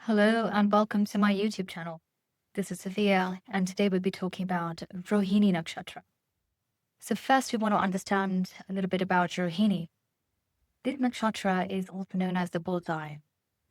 Hello and welcome to my YouTube channel. This is Sophia, and today we'll be talking about Rohini Nakshatra. So first we want to understand a little bit about Rohini. This nakshatra is also known as the bullseye.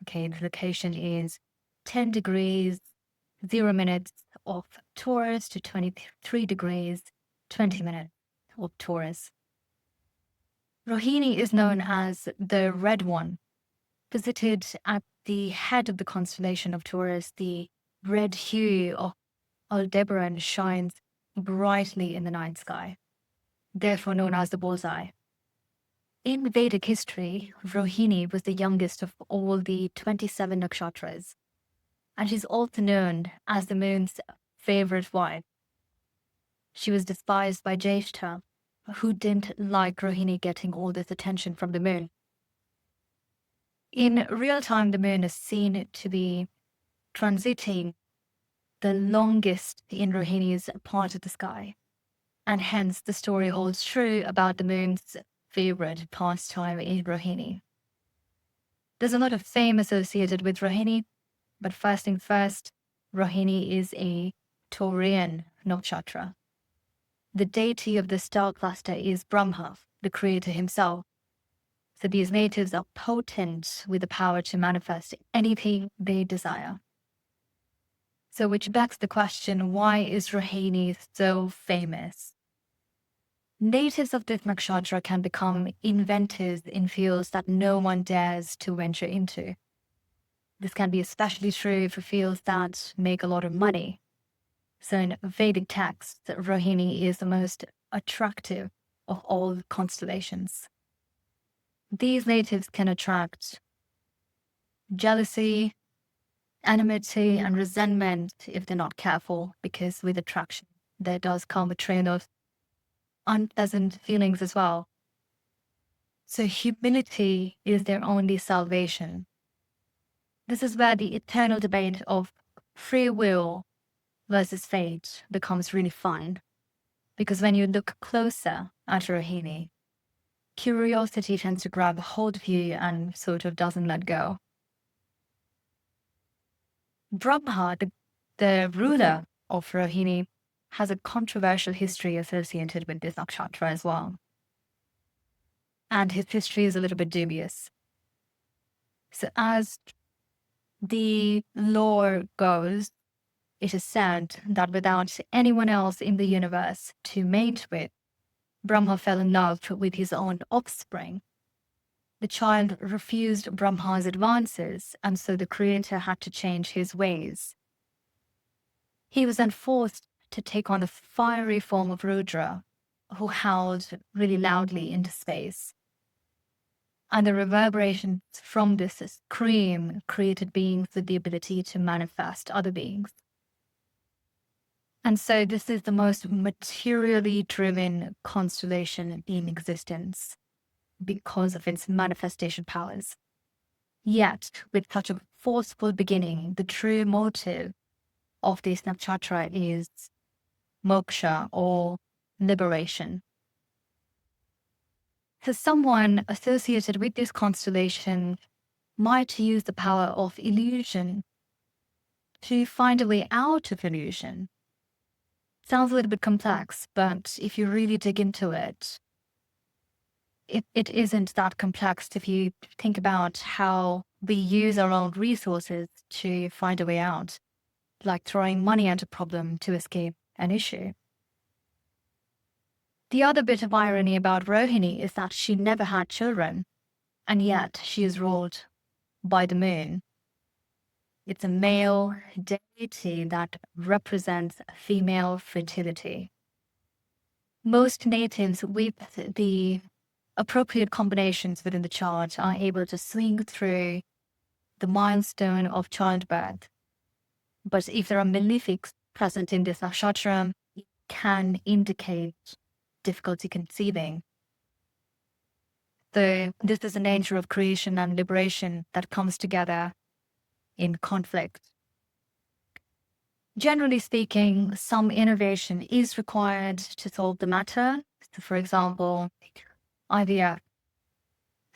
Okay, the location is 10 degrees, 0 minutes of Taurus to 23 degrees, 20 minutes of Taurus. Rohini is known as the Red One. Visited at the head of the constellation of Taurus, the red hue of Aldebaran shines brightly in the night sky, therefore known as the bullseye. In Vedic history, Rohini was the youngest of all the 27 nakshatras, and she's also known as the moon's favorite wife. She was despised by Jyeshtha, who didn't like Rohini getting all this attention from the moon. In real time, the moon is seen to be transiting the longest in Rohini's part of the sky. And hence the story holds true about the moon's favorite pastime in Rohini. There's a lot of fame associated with Rohini, but first things first, Rohini is a Taurian nakshatra. The deity of the star cluster is Brahma, the creator himself. So these natives are potent with the power to manifest anything they desire. So which begs the question, why is Rohini so famous? Natives of this nakshatra can become inventors in fields that no one dares to venture into. This can be especially true for fields that make a lot of money. So in Vedic texts, Rohini is the most attractive of all constellations. These natives can attract jealousy, enmity, and resentment if they're not careful, because with attraction, there does come a train of unpleasant feelings as well. So humility is their only salvation. This is where the eternal debate of free will versus fate becomes really fun. Because when you look closer at Rohini, curiosity tends to grab a hold of you and sort of doesn't let go. Brahma, the ruler of Rohini, has a controversial history associated with this nakshatra as well. And his history is a little bit dubious. So as the lore goes, it is said that without anyone else in the universe to mate with, Brahma fell in love with his own offspring. The child refused Brahma's advances, and so the creator had to change his ways. He was then forced to take on the fiery form of Rudra, who howled really loudly into space. And the reverberations from this scream created beings with the ability to manifest other beings. And so this is the most materially driven constellation in existence because of its manifestation powers. Yet, with such a forceful beginning, the true motive of this nakshatra is moksha, or liberation. So someone associated with this constellation might use the power of illusion to find a way out of illusion. Sounds a little bit complex, but if you really dig into it, it isn't that complex if you think about how we use our own resources to find a way out, like throwing money at a problem to escape an issue. The other bit of irony about Rohini is that she never had children, and yet she is ruled by the moon. It's a male deity that represents female fertility. Most natives with the appropriate combinations within the chart are able to swing through the milestone of childbirth. But if there are malefics present in this nakshatra, it can indicate difficulty conceiving. So this is the nature of creation and liberation that comes together in conflict. Generally speaking, some innovation is required to solve the matter. So for example, IVF,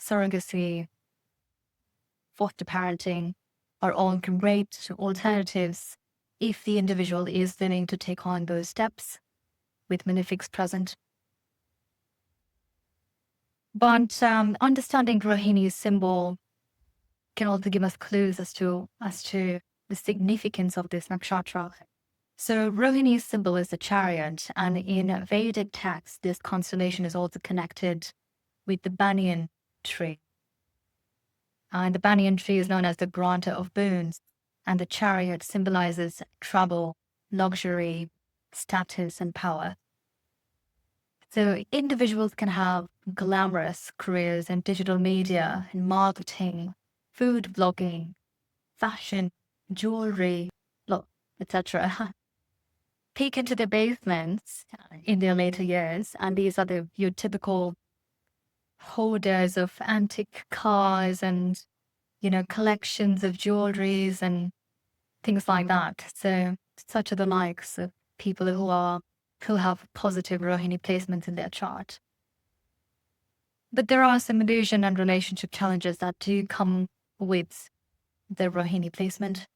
surrogacy, foster parenting, are all great alternatives if the individual is willing to take on those steps with malefics present. But understanding Rohini's symbol can also give us clues as to the significance of this nakshatra. So Rohini's symbol is the chariot, and in Vedic texts, this constellation is also connected with the banyan tree. And the banyan tree is known as the granter of boons, and the chariot symbolizes travel, luxury, status, and power. So individuals can have glamorous careers in digital media, in marketing, food blogging, fashion, jewelry, etc. Peek into the basements in their later years, and these are your typical hoarders of antique cars and, collections of jewelries and things like that. So such are the likes of people who have positive Rohini placements in their chart. But there are some illusion and relationship challenges that do come with the Rohini placement.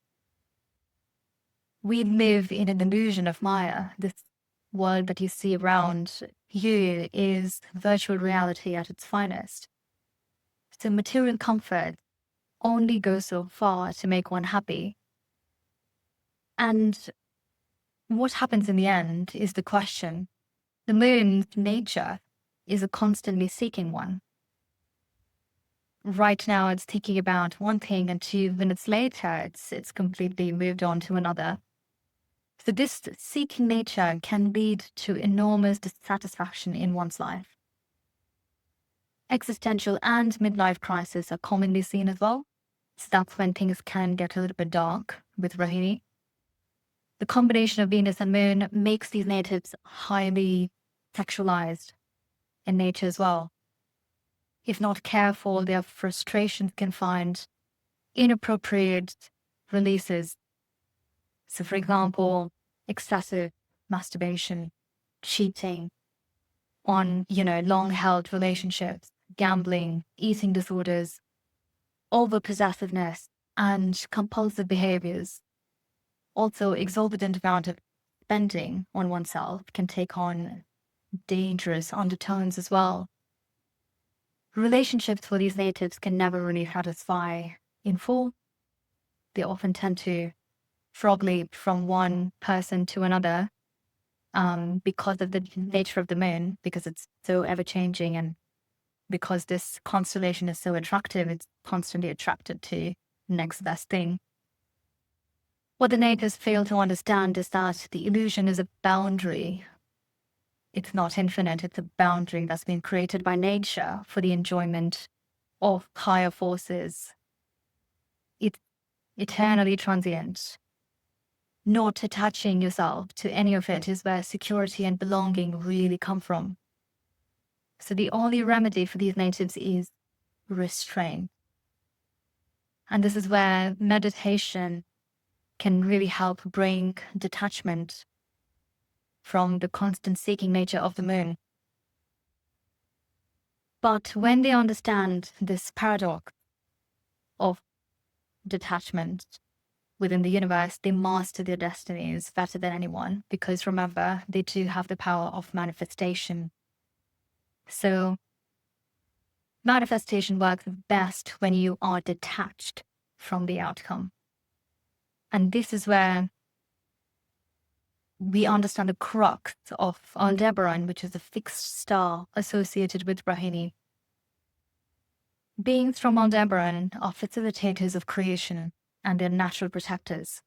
We live in an illusion of Maya. This world that you see around you is virtual reality at its finest. So material comfort only goes so far to make one happy. And what happens in the end is the question. The moon's nature is a constantly seeking one. Right now it's thinking about one thing, and 2 minutes later it's completely moved on to another. So this seeking nature can lead to enormous dissatisfaction in one's life. Existential and midlife crises are commonly seen as well. So that's when things can get a little bit dark with Rohini. The combination of Venus and Moon makes these natives highly sexualized in nature as well. If not careful, their frustrations can find inappropriate releases. So, for example, excessive masturbation, cheating on, long-held relationships, gambling, eating disorders, over-possessiveness, and compulsive behaviors. Also, exorbitant amount of spending on oneself can take on dangerous undertones as well. Relationships for these natives can never really satisfy in full. They often tend to frog leap from one person to another because of the nature of the moon, because it's so ever-changing, and because this constellation is so attractive, it's constantly attracted to the next best thing. What the natives fail to understand is that the illusion is a boundary. It's not infinite, it's a boundary that's been created by nature for the enjoyment of higher forces. It's eternally transient. Not attaching yourself to any of it is where security and belonging really come from. So the only remedy for these natives is restraint. And this is where meditation can really help bring detachment from the constant seeking nature of the moon. But when they understand this paradox of detachment within the universe, they master their destinies better than anyone, because remember, they do have the power of manifestation. So manifestation works best when you are detached from the outcome. And this is where we understand the crux of Aldebaran, which is a fixed star associated with Rohini. Beings from Aldebaran are facilitators of creation and they're natural protectors.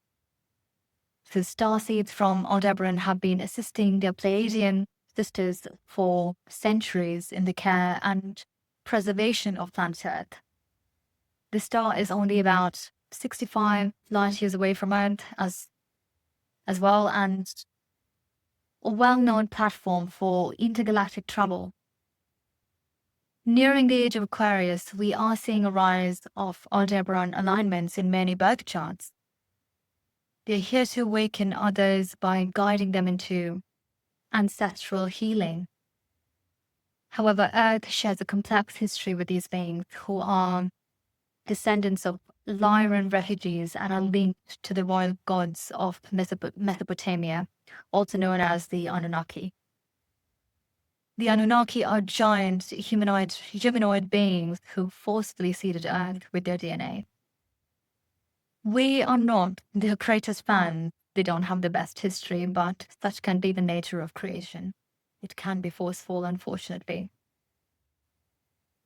So starseeds from Aldebaran have been assisting their Pleiadian sisters for centuries in the care and preservation of planet Earth. The star is only about 65 light years away from Earth as well, and a well-known platform for intergalactic travel. Nearing the age of Aquarius, we are seeing a rise of Aldebaran alignments in many birth charts. They're here to awaken others by guiding them into ancestral healing. However, Earth shares a complex history with these beings who are descendants of Lyran refugees and are linked to the royal gods of Mesopotamia, also known as the Anunnaki. The Anunnaki are giant humanoid beings who forcefully seeded Earth with their DNA. We are not their greatest fans. They don't have the best history, but such can be the nature of creation. It can be forceful, unfortunately.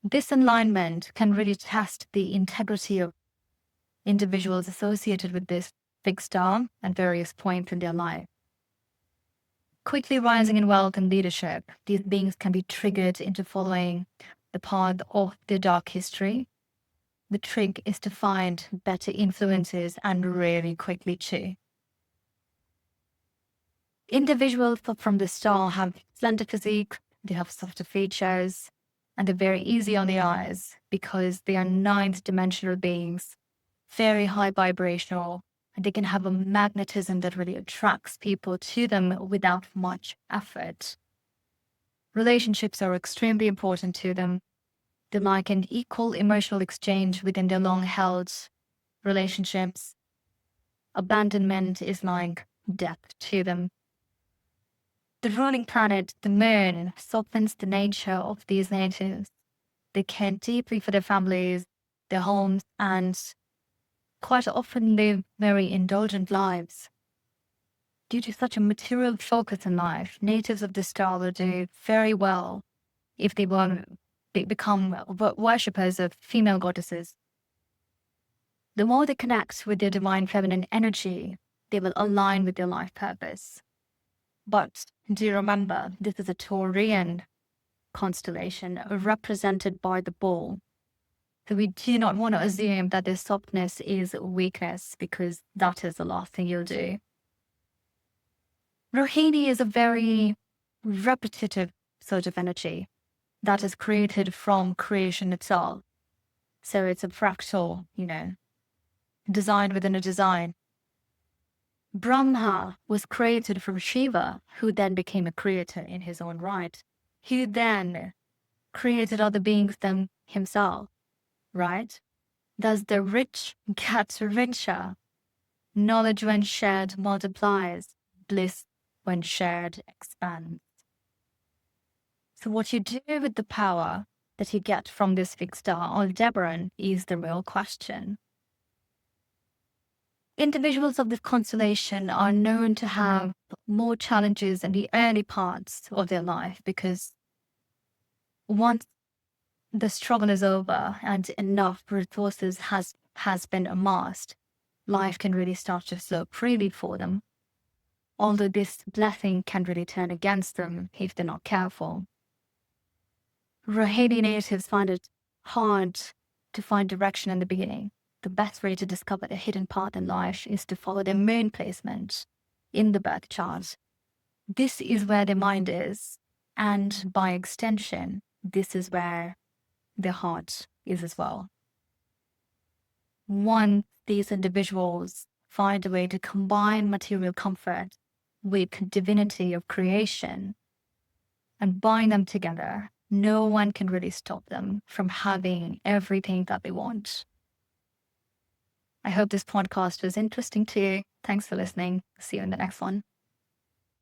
This alignment can really test the integrity of individuals associated with this fixed star at various points in their life. Quickly rising in wealth and leadership, these beings can be triggered into following the path of their dark history. The trick is to find better influences and really quickly too. Individuals from the star have slender physique, they have softer features, and they're very easy on the eyes because they are ninth dimensional beings, very high vibrational, and they can have a magnetism that really attracts people to them without much effort. Relationships are extremely important to them. They like an equal emotional exchange within their long-held relationships. Abandonment is like death to them. The ruling planet, the moon, softens the nature of these natives. They care deeply for their families, their homes, and quite often live very indulgent lives. Due to such a material focus in life, natives of this star will do very well if they become worshippers of female goddesses. The more they connect with their divine feminine energy, they will align with their life purpose. But do you remember, this is a Taurian constellation represented by the bull. So we do not want to assume that this softness is weakness, because that is the last thing you'll do. Rohini is a very repetitive sort of energy that is created from creation itself. So it's a fractal, design within a design. Brahma was created from Shiva, who then became a creator in his own right, who then created other beings than himself, right? Thus the rich get richer. Knowledge when shared multiplies. Bliss when shared expands. So what you do with the power that you get from this fixed star, Aldebaran, is the real question. Individuals of this constellation are known to have more challenges in the early parts of their life, because once the struggle is over and enough resources has been amassed, life can really start to flow freely for them. Although this blessing can really turn against them if they're not careful. Rohini natives find it hard to find direction in the beginning. The best way to discover the hidden path in life is to follow their moon placement in the birth chart. This is where their mind is, and by extension, this is where their heart is as well. Once these individuals find a way to combine material comfort with divinity of creation and bind them together, no one can really stop them from having everything that they want. I hope this podcast was interesting to you. Thanks for listening. See you in the next one.